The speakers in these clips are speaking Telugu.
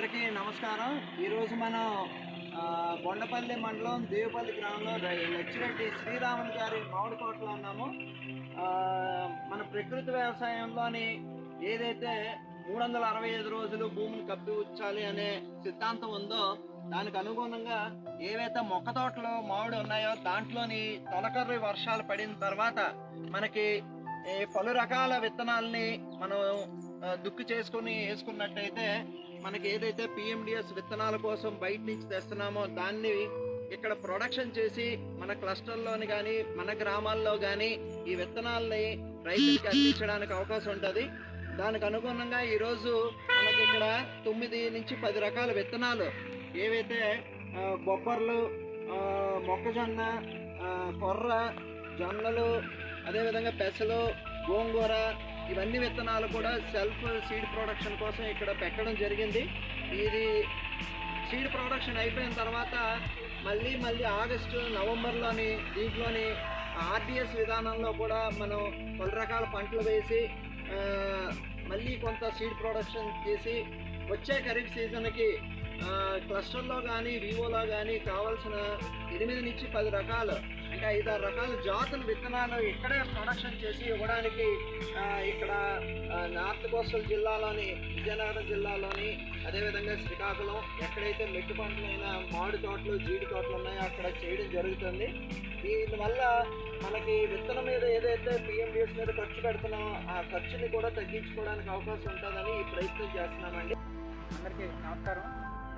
అందరికీ నమస్కారం. ఈరోజు మనం బొండపల్లి మండలం దేవపల్లి గ్రామంలో లచ్చిరెడ్డి శ్రీరాములు గారి మామిడి తోటలో ఉన్నాము. మన ప్రకృతి వ్యవసాయంలోని ఏదైతే 365 రోజులు భూమిని కప్పి ఉంచాలి అనే సిద్ధాంతం ఉందో దానికి అనుగుణంగా ఏవైతే మొక్క తోటలో మామిడి ఉన్నాయో దాంట్లోని తొలకర్రి వర్షాలు పడిన తర్వాత మనకి పలు రకాల విత్తనాలని మనం దుక్కి చేసుకుని వేసుకున్నట్టయితే మనకి ఏదైతే పిఎండిఎస్ విత్తనాల కోసం బయట నుంచి తెస్తున్నామో దాన్ని ఇక్కడ ప్రొడక్షన్ చేసి మన క్లస్టర్లోని కానీ మన గ్రామాల్లో కానీ ఈ విత్తనాలని రైతులకి అందించడానికి అవకాశం ఉంటుంది. దానికి అనుగుణంగా ఈరోజు మనకి ఇక్కడ 9 నుంచి 10 రకాల విత్తనాలు ఏవైతే బొబ్బర్లు, మొక్కజొన్న, కొర్ర, జొన్నలు, అదేవిధంగా పెసలు, గోంగూర ఇవన్నీ విత్తనాలు కూడా సెల్ఫ్ సీడ్ ప్రొడక్షన్ కోసం ఇక్కడ పెట్టడం జరిగింది. ఇది సీడ్ ప్రొడక్షన్ అయిపోయిన తర్వాత మళ్ళీ ఆగస్టు నవంబర్లోని దీంట్లోని ఆర్డిఎస్ విధానంలో కూడా మనం పలు రకాల పంటలు వేసి మళ్ళీ కొంత సీడ్ ప్రొడక్షన్ చేసి వచ్చే ఖరీఫ్ సీజన్కి క్లస్టర్లో కానీ వివోలో కానీ కావాల్సిన 8 నుంచి 10 రకాలు అంటే 5-6 రకాల జాతుల విత్తనాలు ఇక్కడే ప్రొడక్షన్ చేసి ఇవ్వడానికి ఇక్కడ నార్త్ కోస్టల్ జిల్లాలోని విజయనగరం జిల్లాలోని అదేవిధంగా శ్రీకాకుళం ఎక్కడైతే మెట్టు పంటలైన మామిడి తోటలు, జీడి తోటలు ఉన్నాయో అక్కడ చేయడం జరుగుతుంది. దీనివల్ల మనకి విత్తనం మీద ఏదైతే పిఎండిఎస్ మీద ఖర్చు పెడుతున్నామో ఆ ఖర్చుని కూడా తగ్గించుకోవడానికి అవకాశం ఉంటుందని ఈ ప్రయత్నం చేస్తున్నామండి. అందరికీ నమస్కారం.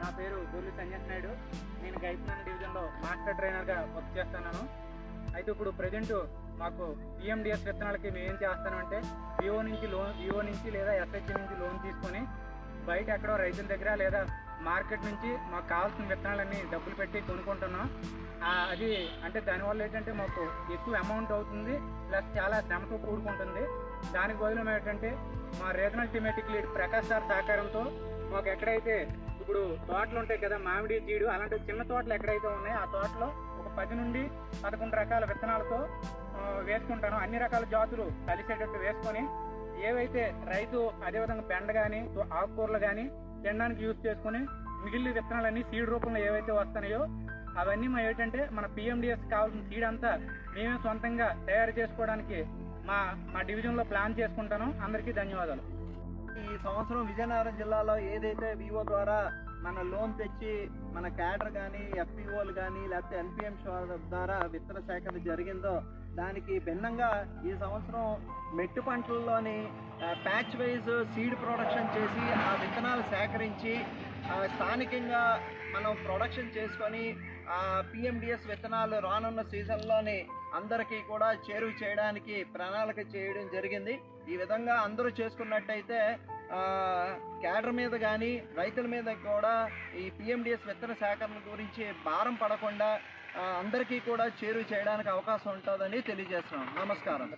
నా పేరు గోర్లి సంజయ్ నాయుడు. నేను గైడ్లైన్ డివిజన్లో మాస్టర్ ట్రైనర్గా వర్క్ చేస్తున్నాను. అయితే ఇప్పుడు ప్రజెంట్ మాకు పిఎండిఎస్ విత్తనాలకి మేము ఏం చేస్తామంటే వివో నుంచి లేదా ఎస్హెచ్ నుంచి లోన్ తీసుకొని బయట ఎక్కడో రైతుల దగ్గర లేదా మార్కెట్ నుంచి మాకు కావాల్సిన విత్తనాలన్నీ డబ్బులు పెట్టి కొనుక్కుంటున్నాం. అది అంటే దానివల్ల ఏంటంటే మాకు ఎక్కువ అమౌంట్ అవుతుంది, ప్లస్ చాలా శ్రమతో కూడుకుంటుంది. దానికి బదులు ఏంటంటే మా regional thematic lead Prakash sir సహకారంతో మాకు ఎక్కడైతే ఇప్పుడు తోటలు ఉంటాయి కదా, మామిడి, జీడు అలాంటి చిన్న తోటలు ఎక్కడైతే ఉన్నాయో ఆ తోటలో ఒక 10 నుండి 11 రకాల విత్తనాలతో వేసుకుంటాను. అన్ని రకాల జాతులు కలిసేటట్టు వేసుకొని ఏవైతే రైతు అదేవిధంగా బెండ కానీ ఆకుకూరలు కానీ తినడానికి యూజ్ చేసుకుని మిగిలిన విత్తనాలన్నీ సీడ్ రూపంలో ఏవైతే వస్తున్నాయో అవన్నీ ఏంటంటే మన పిఎండిఎస్ కావాల్సిన సీడ్ అంతా మేమే సొంతంగా తయారు చేసుకోవడానికి మా డివిజన్లో ప్లాన్ చేసుకుంటాను. అందరికీ ధన్యవాదాలు. ఈ సంవత్సరం విజయనగరం జిల్లాలో ఏదైతే వివో ద్వారా మన లోన్ తెచ్చి మన క్యాడర్ కానీ ఎఫ్పిఓలు కానీ లేకపోతే ఎన్పిఎం ద్వారా విత్తన సేకరణ జరిగిందో దానికి భిన్నంగా ఈ సంవత్సరం మెట్టు పంటల్లోని ప్యాచ్ వైజ్ సీడ్ ప్రొడక్షన్ చేసి ఆ విత్తనాలు సేకరించి స్థానికంగా మనం ప్రొడక్షన్ చేసుకొని ఆ పిఎండిఎస్ విత్తనాలు రానున్న సీజన్లోని అందరికీ కూడా చేరువ చేయడానికి ప్రణాళిక చేయడం జరిగింది. ఈ విధంగా అందరూ చేసుకున్నట్టయితే క్యాడర్ మీద కానీ రైతుల మీద కూడా ఈ పిఎండిఎస్ విత్తన సేకరణ గురించి భారం పడకుండా అందరికీ కూడా చేరువ చేయడానికి అవకాశం ఉంటుందని తెలియజేస్తున్నాం. నమస్కారం.